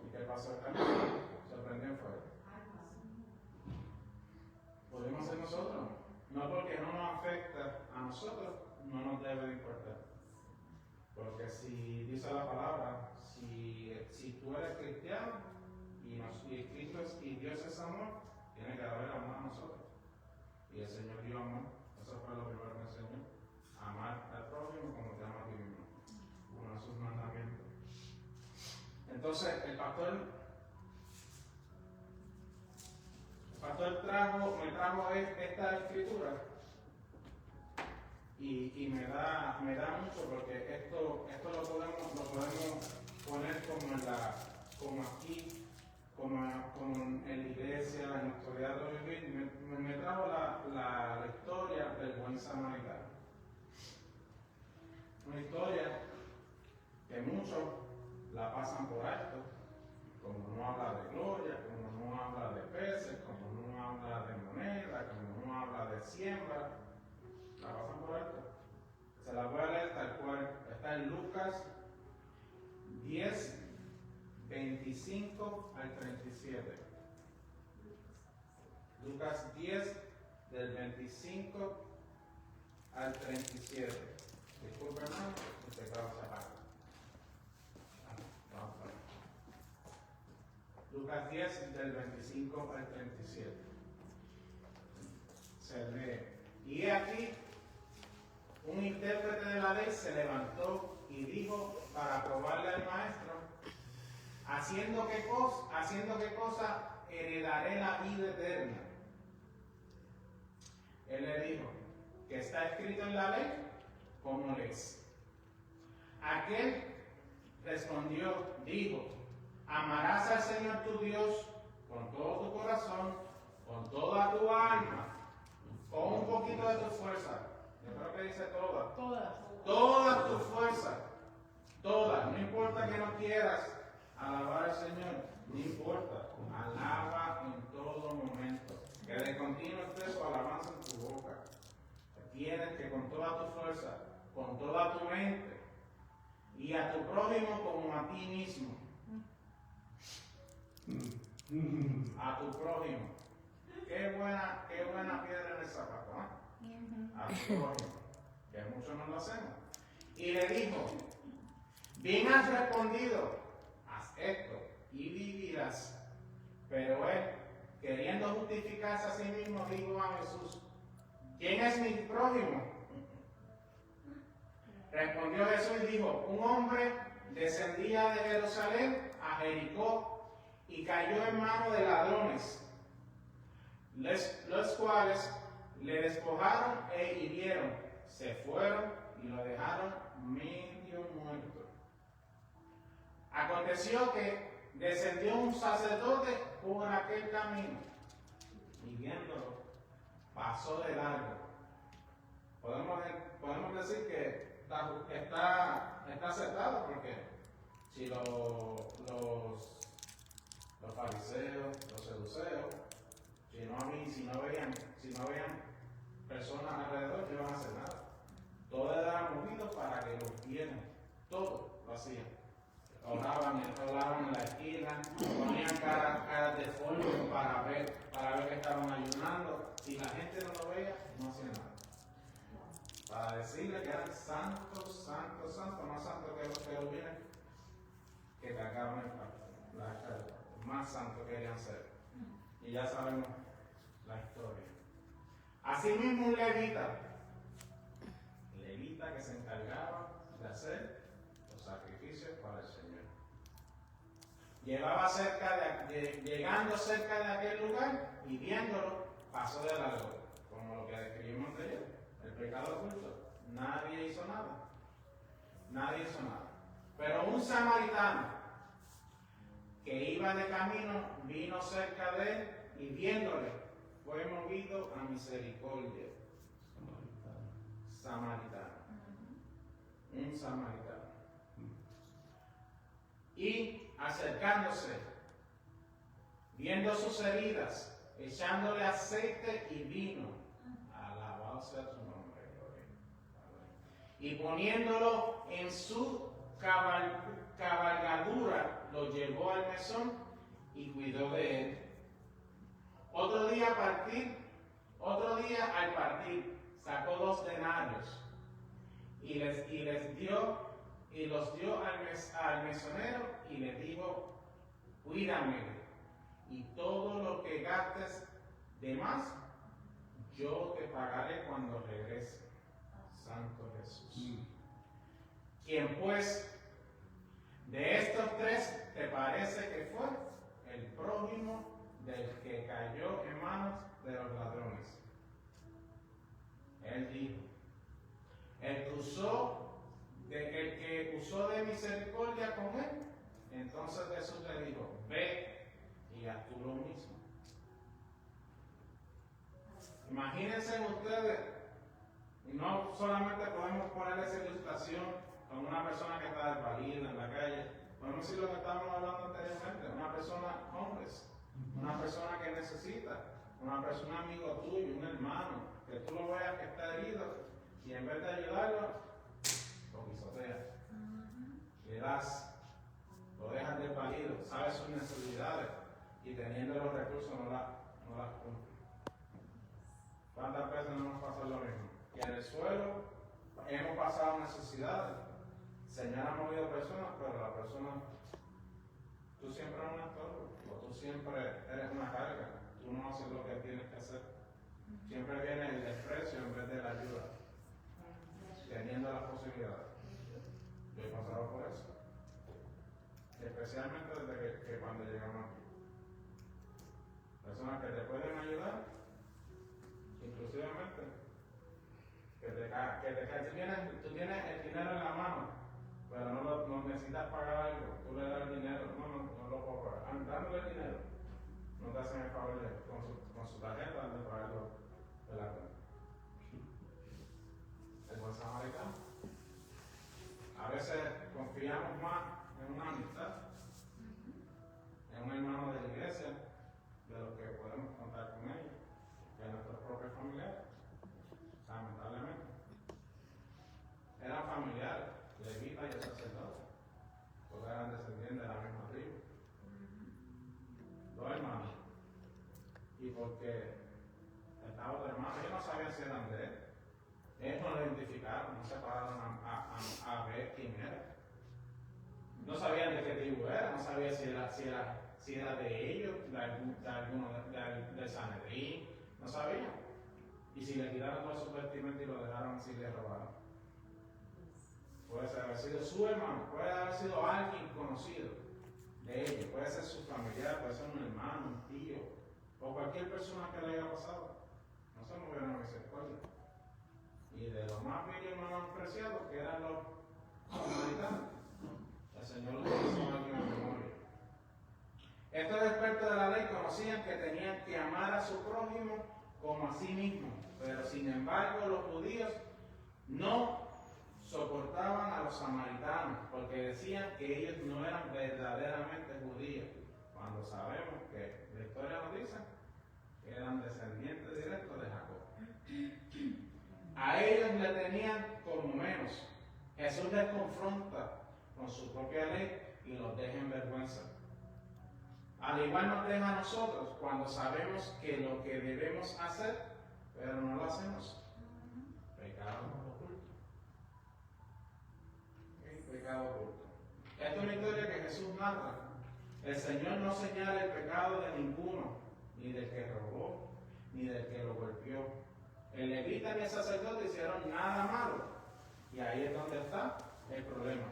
¿Y qué pasó el camionero? Se prendió en fuego. Podemos ser nosotros. No porque no nos afecta a nosotros, no nos debe de importar. Porque si dice la palabra, si tú eres cristiano y Cristo y Dios es amor, tiene que haber amor a nosotros. Y el Señor dio amor. Eso fue lo primero que enseñó. Amar al prójimo como te ama a ti mismo. Uno de sus mandamientos. Entonces, el pastor me trajo esta escritura y me da mucho porque esto lo podemos poner como aquí, como en la iglesia, en la actualidad de vivir. Me trajo la historia del buen samaritano. Una historia que muchos la pasan por alto, como no habla de gloria, como no habla de peces, como no habla de moneda, como no habla de siembra, la pasan por alto. Se la voy a leer tal cual. Está en Lucas 10, 25 al 37. Lucas 10, del 25 al 37. Disculpe, hermano, usted acaba de sacar. Lucas 10, del 25 al 37. Se lee. Y he aquí, un intérprete de la ley se levantó y dijo para probarle al maestro, haciendo qué cosa heredaré la vida eterna. Él le dijo, que está escrito en la ley, ¿cómo lees? Aquel respondió, dijo, amarás al Señor tu Dios con todo tu corazón, con toda tu alma, con un poquito de tu fuerza. Yo creo que dice toda. Toda tu fuerza. Toda. No importa que no quieras alabar al Señor. No importa. Alaba en todo momento. Que de continuo esté su alabanza en tu boca. Tienes que con toda tu fuerza, con toda tu mente, y a tu prójimo como a ti mismo. A tu prójimo. Qué buena piedra en el zapato, ¿eh? A tu prójimo, que muchos no lo hacemos. Y le dijo, bien has respondido, haz esto y vivirás. Pero él, queriendo justificarse a sí mismo, dijo a Jesús, ¿quién es mi prójimo? Respondió Jesús y dijo, un hombre descendía de Jerusalén a Jericó y cayó en manos de ladrones, los cuales le despojaron e hirieron, se fueron y lo dejaron medio muerto. Aconteció que descendió un sacerdote por aquel camino y viéndolo pasó de largo. Podemos decir que está aceptado porque si los fariseos, los seduceos, si no veían personas alrededor, no iban a hacer nada. Todo era movido para que los vieran. Todo lo hacían. Oraban en la esquina, ponían caras de fondo para ver que estaban ayunando. Si la gente no lo veía, no hacían nada. Para decirle que eran santos, más santos que los que lo vienen, que cargaban la carga. Más santos querían ser. Y ya sabemos la historia. Asimismo un levita que se encargaba de hacer los sacrificios para el Señor. Llegando cerca de aquel lugar y viéndolo, pasó de largo, como lo que describimos anterior, el pecado oculto. Nadie hizo nada. Pero un samaritano que iba de camino vino cerca de él y viéndole fue movido a misericordia. Samaritano. Un samaritano. Y acercándose, viendo sus heridas, echándole aceite y vino, alabado sea su nombre, gloria. Y poniéndolo en su cabalgadura, lo llevó al mesón y cuidó de él. Otro día al partir, sacó 2 denarios y les dio y los dio al mesonero y le dijo, cuídame, y todo lo que gastes de más, yo te pagaré cuando regrese. Santo Jesús. ¿Quién pues de estos tres te parece que fue el prójimo del que cayó en manos de los ladrones? Él dijo, el que usó de misericordia con él. Entonces Jesús le dijo, ve y haz tú lo mismo. Imagínense ustedes, y no solamente podemos poner esa ilustración con una persona que está desvalida en la calle, podemos decir lo que estábamos hablando anteriormente, una persona homeless, una persona que necesita, una persona, un amigo tuyo, un hermano, que tú lo veas que está herido, y en vez de ayudarlo, lo pisoteas, le das, lo dejas desvalido, sabes sus necesidades, y teniendo los recursos no las cumple. ¿Cuántas veces no nos pasa lo mismo? Que en el suelo hemos pasado necesidades. El Señor ha movido personas, pero la persona, tú siempre eres un actor, o tú siempre eres una carga, tú no haces lo que tienes que hacer. Siempre viene el desprecio en vez de la ayuda, teniendo las posibilidades. Yo he pasado por eso, especialmente desde que cuando llegamos aquí. Personas que te pueden ayudar, inclusivamente, tú tienes el dinero en la mano, pero no necesitas pagar algo, tú le das el dinero, no lo puedo pagar. Dándole el dinero, no te hacen el favor con su tarjeta de pagarlo de la cuenta. El buen samaritano. A veces confiamos más en una amistad, en un hermano de la iglesia, de lo que podemos contar con ellos, que en nuestros propios familiares. Lamentablemente. Eran familiares, levitas y sacerdotes. Todos eran descendientes de la misma tribu. Dos hermanos. Y porque estaba otro hermano, ellos no sabían si eran de él. Ellos no lo identificaron, no se pararon a ver quién era. No sabían de qué tribu era, no sabían si era de ellos, del Sanedrín, no sabían. Y si le quitaron todo su vestimenta y lo dejaron así, le robaron. Puede haber sido su hermano, puede haber sido alguien conocido de ellos, puede ser su familiar, puede ser un hermano, un tío, o cualquier persona que le haya pasado. No se movieron a misericordia. Y de los más bellos y más preciados, que eran los samaritanos, el Señor los hizo alguien en memoria. Estos expertos de la ley conocían que tenían que amar a su prójimo como a sí mismo, pero sin embargo los judíos no soportaban a los samaritanos porque decían que ellos no eran verdaderamente judíos, cuando sabemos que la historia nos dice que eran descendientes directos de Jacob. A ellos le tenían como menos. Jesús les confronta con su propia ley y los deja en vergüenza. Al igual nos deja a nosotros cuando sabemos que lo que debemos hacer, pero no lo hacemos. Pecado oculto. Pecado oculto. Esta es una historia que Jesús narra. El Señor no señala el pecado de ninguno, ni del que robó, ni del que lo golpeó. El levita ni el sacerdote hicieron nada malo. Y ahí es donde está el problema.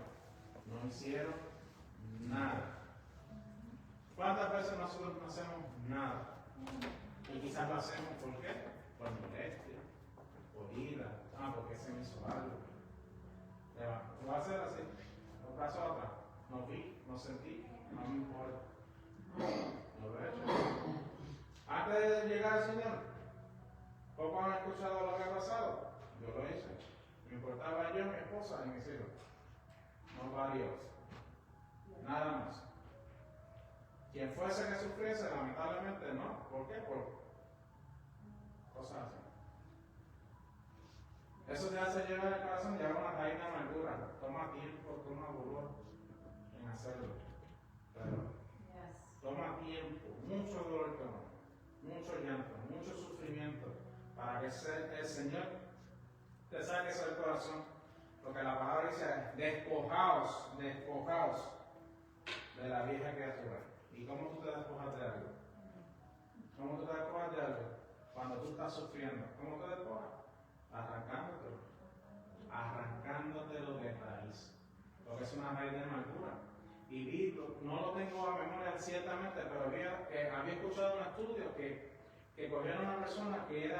No hicieron nada. ¿Cuántas veces nosotros no hacemos nada? Y quizás lo hacemos ¿por qué? Por molestia, por ira, porque se me hizo algo. Lo va a hacer así, lo paso atrás. No vi, no sentí, no me importa. Lo he hecho. Antes de llegar al Señor, pocos han escuchado lo que ha pasado. Yo lo hice. Me importaba yo, mi esposa y mis hijos. No varios. Nada más. Quien fuese que sufriese, lamentablemente no. ¿Por qué? Por cosas así. Eso te hace llevar el corazón, lleva una raíz de amargura. Toma tiempo, toma dolor en hacerlo. Pero toma tiempo, mucho dolor toma, mucho llanto, mucho sufrimiento, para que el Señor te saque eso del corazón. Porque la palabra dice, despojaos de la vieja criatura. ¿Y cómo tú te despojas de algo? ¿Cómo tú te despojas de algo? Cuando tú estás sufriendo, ¿cómo te despojas? Arrancándotelo de raíz. Porque es una raíz de amargura. Y vi, no lo tengo a memoria ciertamente, pero había escuchado un estudio que cogieron a una persona que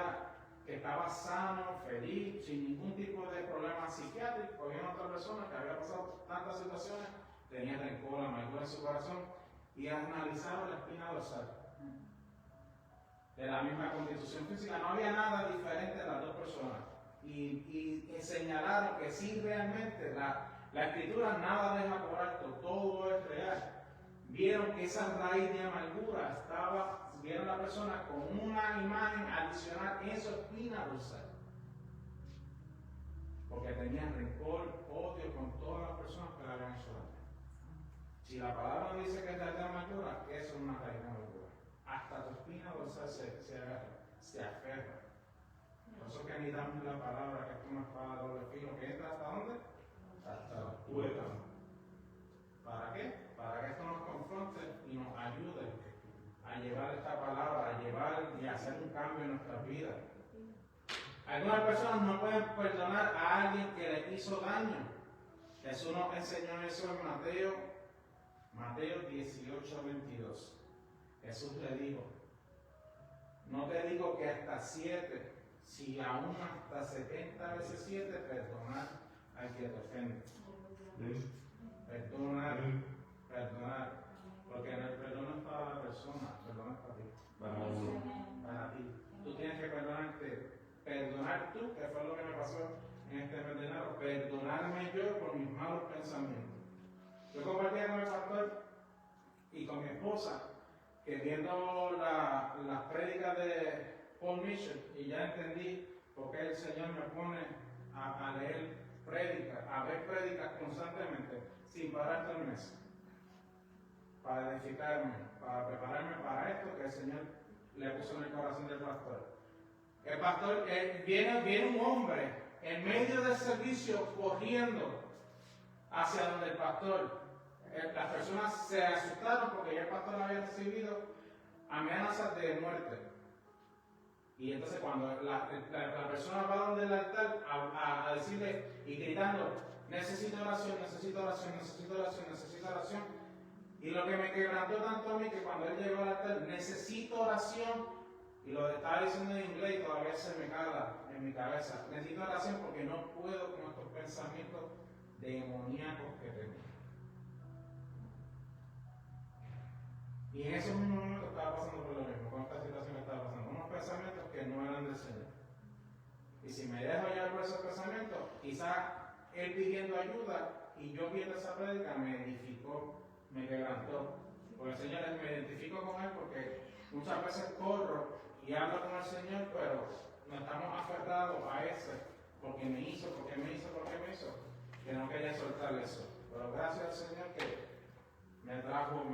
estaba sano, feliz, sin ningún tipo de problema psiquiátrico, cogieron a otra persona que había pasado tantas situaciones, tenía rencor, amargura en su corazón, y analizaron la espina dorsal de la misma constitución física. No había nada diferente en las dos personas. Y señalaron que sí, realmente la escritura nada deja por alto, todo es real. Vieron que esa raíz de amargura vieron a la persona con una imagen adicional en su espina dorsal. Porque tenían rencor, odio con todas las personas que le habían hecho daño. Si la palabra no dice que es raíz de amargura, eso es una raíz de amargura. Hasta tu espina dorsal se aferra. Por eso que necesitamos la palabra, que es una espada de doble filo, que entra hasta dónde? Hasta los tuétanos. ¿Para qué? Para que esto nos confronte y nos ayude a llevar esta palabra, a llevar y a hacer un cambio en nuestras vidas. Algunas personas no pueden perdonar a alguien que les hizo daño. Jesús nos enseñó eso en Mateo 18:22. Jesús le dijo, no te digo que hasta 7, si aún hasta 70 veces 7, perdonar al que te ofende. Perdonar. Porque en el perdón no es para la persona, el perdón es para ti. Para ti. Tú tienes que perdonar tú, que fue lo que me pasó en este mes de enero, perdonarme yo por mis malos pensamientos. Yo compartía con el pastor y con mi esposa que viendo las prédicas de Paul Mitchell, y ya entendí por qué el Señor me pone a leer prédicas, a ver prédicas constantemente, sin parar 3 meses, para edificarme, para prepararme para esto que el Señor le puso en el corazón del pastor. El pastor, viene un hombre en medio del servicio corriendo hacia donde el pastor. Las personas se asustaron porque ya el pastor había recibido amenazas de muerte. Y entonces cuando la persona va donde el altar a decirle y gritando, necesito oración, necesito oración, necesito oración, necesito oración. Y lo que me quebrantó tanto a mí que cuando él llegó al altar, necesito oración, y lo estaba diciendo en inglés y todavía se me cala en mi cabeza, necesito oración porque no puedo con estos pensamientos demoníacos que tengo. Y en esos mismos momentos estaba pasando por lo mismo, con esta situación que estaba pasando, unos pensamientos que no eran del Señor. Y si me dejo llevar por esos pensamientos, quizás él pidiendo ayuda y yo viendo esa prédica me edificó, me quebrantó. Porque el Señor, me identifico con él porque muchas veces corro y hablo con el Señor, pero no estamos aferrados a ese, porque me hizo, que no quería soltar eso. Pero gracias al Señor que me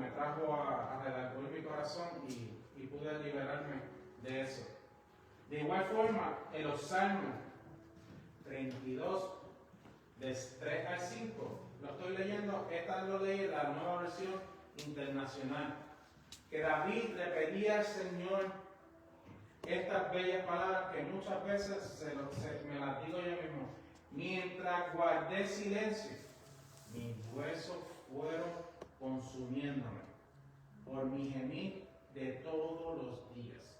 trajo a redarguir mi corazón y pude liberarme de eso. De igual forma, en los Salmos 32, de 3 al 5, lo estoy leyendo, esta lo leí la nueva versión internacional, que David le pedía al Señor estas bellas palabras que muchas veces me las digo yo mismo. Mientras guardé silencio, mis huesos fueron consumiéndome por mi gemir de todos los días.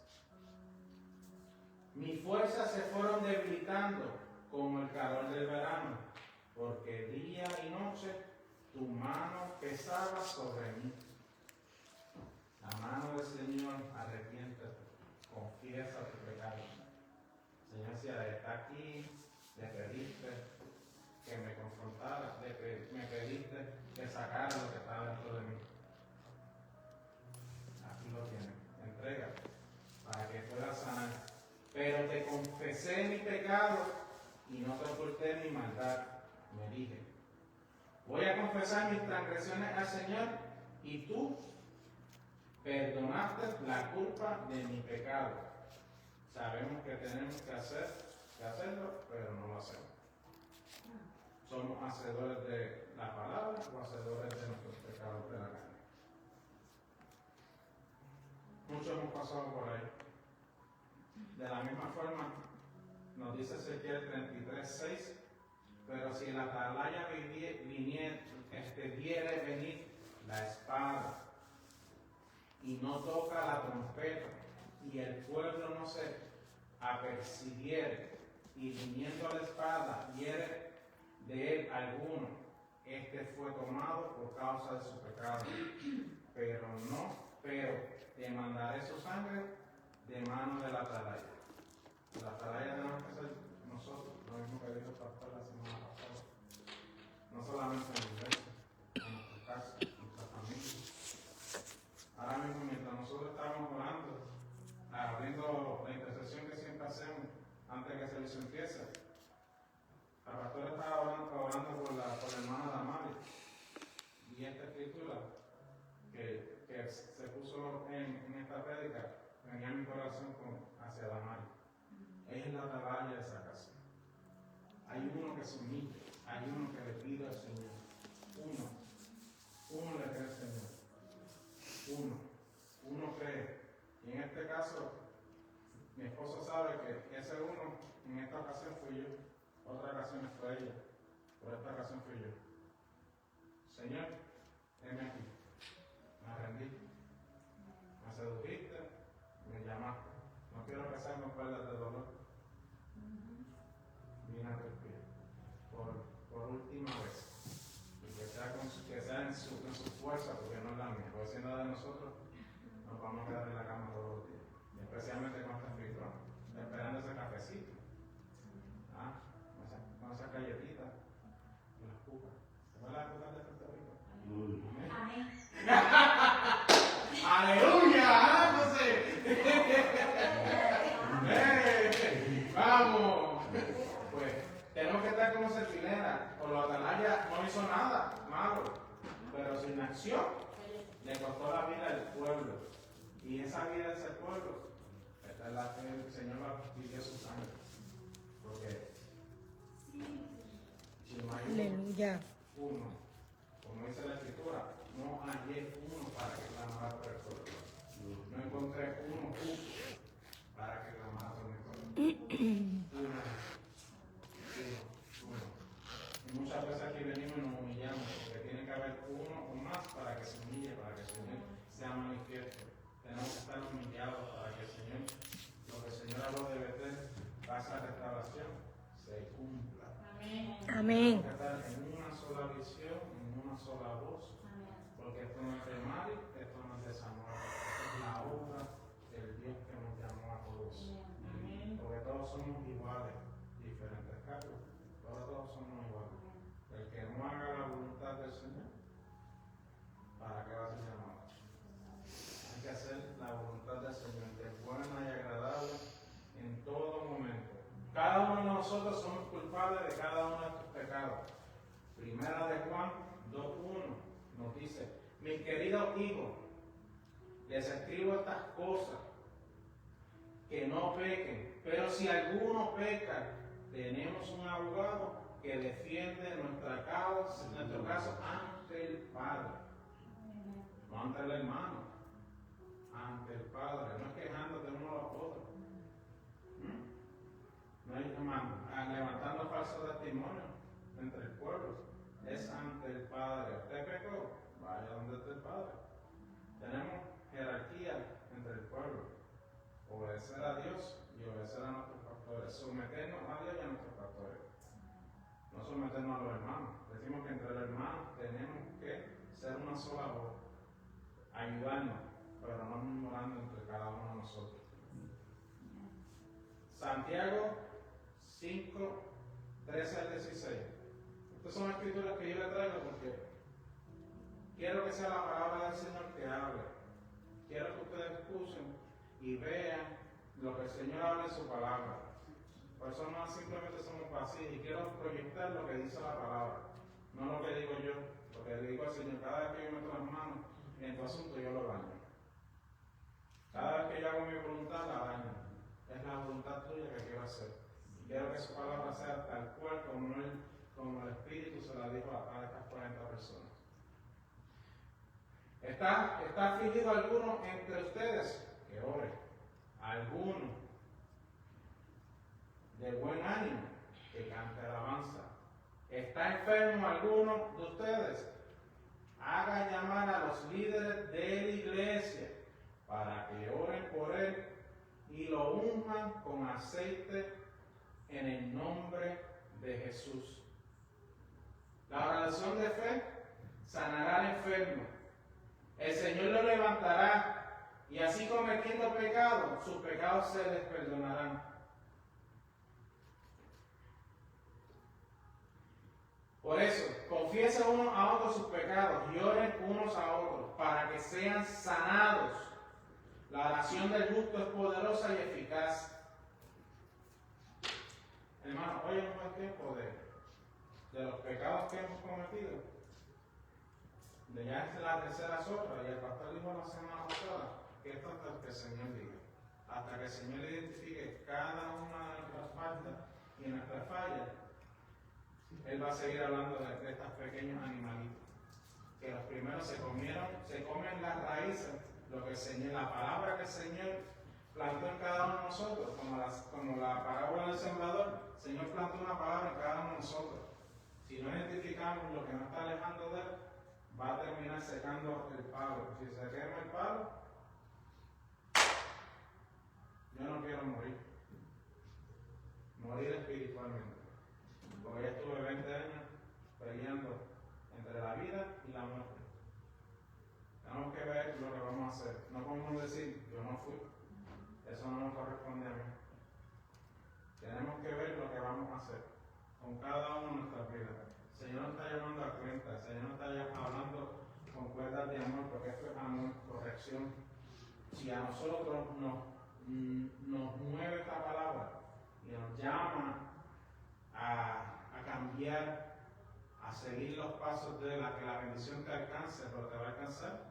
Mis fuerzas se fueron debilitando como el calor del verano, porque día y noche tu mano pesaba sobre mí. La mano del Señor, arrepiéntete, confiesa tu pecado. Señor, si está aquí, le pediste que me confrontara, me pediste que sacara lo que estaba dentro de mí. Aquí lo tienes, entrega para que pueda sanar. Pero te confesé mi pecado y no te oculté mi maldad, me dije. Voy a confesar mis transgresiones al Señor y tú perdonaste la culpa de mi pecado. Sabemos que tenemos que hacerlo, pero no lo hacemos. ¿Somos hacedores de la palabra o hacedores de nuestros pecados de la carne? Muchos hemos pasado por ahí. De la misma forma, nos dice Ezequiel 33:6, pero si la atalaya viere venir la espada y no toca la trompeta, y el pueblo no se apercibiere, y viniendo a la espada hiere de él alguno, este fue tomado por causa de su pecado, pero demandaré su sangre de mano de la atalaya. La atalaya tenemos que ser nosotros, lo mismo que dijo el pastor la semana pasada. No solamente en la iglesia, en nuestra casa, en nuestra familia. Ahora mismo, mientras nosotros estábamos orando, abriendo la intercesión que siempre hacemos antes que el servicio empiece, la pastora estaba orando por la hermana Damari. Y esta escritura que se puso en esta prédica venía en mi corazón hacia Damari. Ella es la atalaya de esa casa. Hay uno que se humilla, hay uno que le pide al Señor. Uno le cree al Señor. Uno cree. Y en este caso, mi esposo sabe que ese uno, en esta ocasión fui yo, otra ocasión fue ella, por esta ocasión fui yo. Señor, heme aquí. Me rendí. Me sedujiste, me llamaste. No quiero que sean con cuerdas de dolor. Vine a tus pies. Por última vez. Y que sea en su fuerza, porque no es la mía. Porque si no es de nosotros, nos vamos a quedar en la cama todos los días. Y especialmente con esta escritura, esperando ese cafecito. Con esa galletita y las cucas. ¿Se van las cucas de Puerto Rico? Amén. ¡Aleluya! Entonces, ¡vamos! Pues tenemos que estar como Centinela. Con la atalaya no hizo nada malo, pero sin acción le costó la vida al pueblo. Y esa vida de ese pueblo, esta es la que el Señor va a pidió su sangre. Porque si no hay Aleluya. uno, como dice la Escritura, no hallé uno para que clamara por el pueblo. No encontré uno justo para que clamara por mi pueblo. Uno. Y muchas veces aquí venimos y nos humillamos, porque tiene que haber uno o más para que se humille, para que el Señor sea manifiesto. Tenemos que estar humillados para que el Señor, lo que el Señor habló de Betel, pasa a restauración, se cumpla. Amén. Tenemos que estar en una sola visión, en una sola voz, porque esto no es de mal, esto no es de desamor, esto es la obra del Dios que nos llamó a todos. Porque todos somos iguales, diferentes cargos, pero todos somos iguales. El que no haga la voluntad del Señor, ¿para qué va a ser llamado? Hay que hacer la voluntad del Señor, que es buena y agradable en todo momento. Cada uno de nosotros somos culpables de cada uno de estos pecados. Primera de Juan 2:1 nos dice: mis queridos hijos, les escribo estas cosas, que no pequen, pero si alguno peca, tenemos un abogado que defiende nuestro caso ante el Padre, no ante el hermano, ante el Padre. No es quejándote uno a los otros, no es levantando falso testimonio entre el pueblo, es ante el Padre. ¿Usted pecó? Vaya donde está el Padre. Tenemos jerarquía entre el pueblo. Obedecer a Dios y obedecer a nuestros pastores. Someternos a Dios y a nuestros pastores. No someternos a los hermanos. Decimos que entre los hermanos tenemos que ser una sola voz. Ayudarnos, pero no murmurando entre cada uno de nosotros. Santiago 5, 13 al 16. Estas son escrituras que yo le traigo porque quiero que sea la palabra del Señor que hable. Quiero que ustedes escuchen y vean lo que el Señor habla en su palabra. Por eso no simplemente somos vacíos, y quiero proyectar lo que dice la palabra, no lo que digo yo. Lo que le digo al Señor, cada vez que yo meto las manos en tu asunto, yo lo daño. Cada vez que yo hago mi voluntad, la daño. Es la voluntad tuya que quiero hacer. Quiero que su palabra sea tal cual como Él como el Espíritu se la dijo a estas 40 personas. ¿Está afligido alguno entre ustedes? Que ore. Alguno de buen ánimo, que cante alabanza. ¿Está enfermo alguno de ustedes? Haga llamar a los líderes de la iglesia para que oren por él y lo unjan con aceite en el nombre de Jesús. La oración de fe sanará al enfermo. El Señor lo levantará y así cometiendo pecado, sus pecados se les perdonarán. Por eso, confiesen unos a otros sus pecados y oren unos a otros para que sean sanados. La oración del justo es poderosa y eficaz. Hermano, hoy es un buen tiempo de los pecados que hemos cometido. De ya es la tercera sopa, y el pastor dijo la semana pasada que esto hasta que el Señor diga. Hasta que el Señor identifique cada una de nuestras faltas y nuestras fallas, Él va a seguir hablando de estos pequeños animalitos. Que los primeros se comen las raíces, lo que el Señor, la palabra que el Señor plantó en cada uno de nosotros, como la parábola del sembrador. El Señor plantó una palabra en cada uno de nosotros. Si no identificamos lo que nos está alejando de Él, va a terminar secando el palo. Si se quema el palo, yo no quiero morir espiritualmente, porque ya estuve 20 años peleando entre la vida y la muerte. Tenemos que ver lo que vamos a hacer. No podemos decir, yo no fui, eso no nos corresponde a mí. Tenemos que ver lo que vamos a hacer con cada uno de nuestras vidas. El Señor nos está llamando a cuenta, el Señor nos está hablando con cuerdas de amor, porque esto es amor, corrección. Si a nosotros nos mueve esta palabra y nos llama a cambiar, a seguir los pasos de que la bendición te alcance, pero te va a alcanzar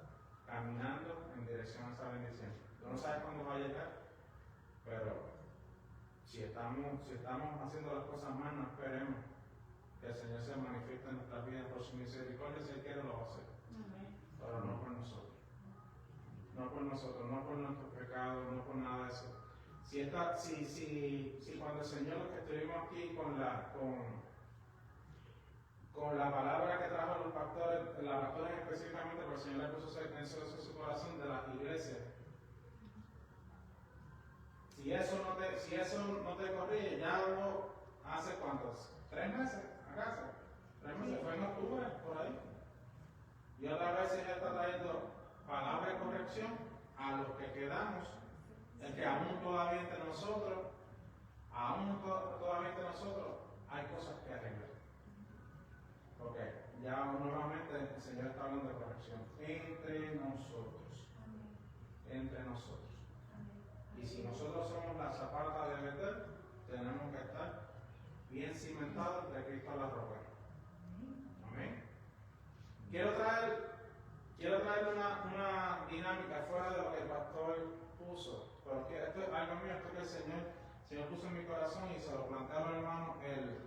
caminando en dirección a esa bendición. Tú no sabes cuándo va a llegar, pero si estamos haciendo las cosas mal, no esperemos que el Señor se manifieste en nuestras vidas por su misericordia. Si Él quiere, lo va a hacer. Pero no por nosotros. No por nosotros, no por nuestros pecados, no por nada de eso. Si cuando el Señor, los que estuvimos aquí con la palabra que trajo los pastores, la pastora específicamente, porque el Señor le puso en su corazón de las iglesias. Si eso no te corrige, ya hubo hace cuántos, 3 meses a casa. 3 meses, fue en octubre, por ahí. Y otra vez el Señor está trayendo palabra de corrección a los que quedamos, el que aún todavía entre nosotros, hay cosas que arreglar. Ok, ya nuevamente el Señor está hablando de corrección entre nosotros. Entre nosotros. Y si nosotros somos la zapata de Betel, tenemos que estar bien cimentados de Cristo a la roca. Amén. Quiero traer una dinámica fuera de lo que el pastor puso, porque esto es algo mío, esto que el Señor puso en mi corazón y se lo planteé a los hermanos el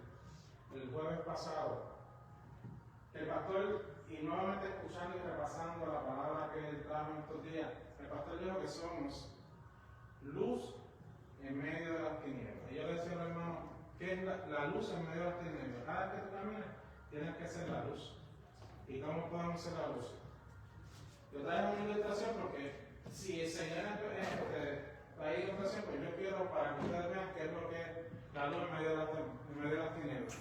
jueves pasado. El pastor, y nuevamente escuchando y repasando la palabra que él trajo en estos días, el pastor dijo que somos luz en medio de las tinieblas. Y yo le decía a los hermanos, ¿qué es la luz en medio de las tinieblas? Cada vez que tú caminas, tienes que ser la luz. ¿Y cómo podemos ser la luz? Yo traigo una ilustración porque si el Señor trae ilustración, pues yo quiero para que ustedes vean qué es lo que es la luz en medio de las tinieblas.